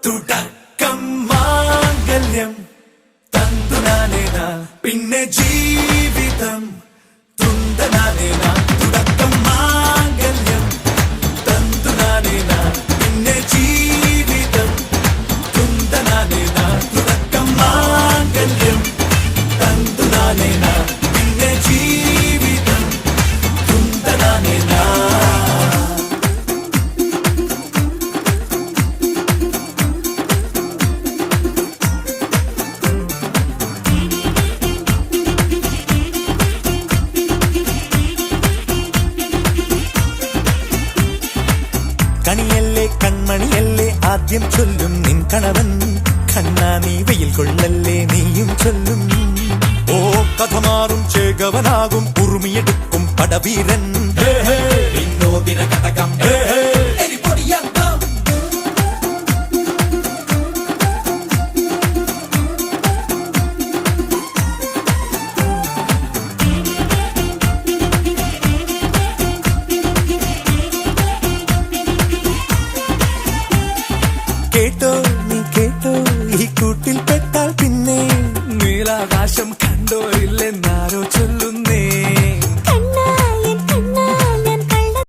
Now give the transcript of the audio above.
തുടക്കം മാംഗല്യം തന്തുനാനേന പിന്നെ ജീവിതം തുന്തനാനേന തുടക്കം മാംഗല്യം തന്തുനാനേന പിന്നെ ജീവിതം തുന്തനാനേന തുടക്കം മാംഗല്യം തന്തുനാനേന പിന്നെ ജീവിതം തുന്തനാനേന. കണിയല്ലേ കൺമണിയല്ലേ ആദ്യം ചൊല്ലും നിൻ കണവൻ, കണ്ണാ നീ വെയിൽ കൊള്ളല്ലേ നീയും ചൊല്ലും. ഓ കഥ മാറും ചേകവനാകും ഉറുമിയെടുക്കും പടവീരൻ, വിനോദിന കടകം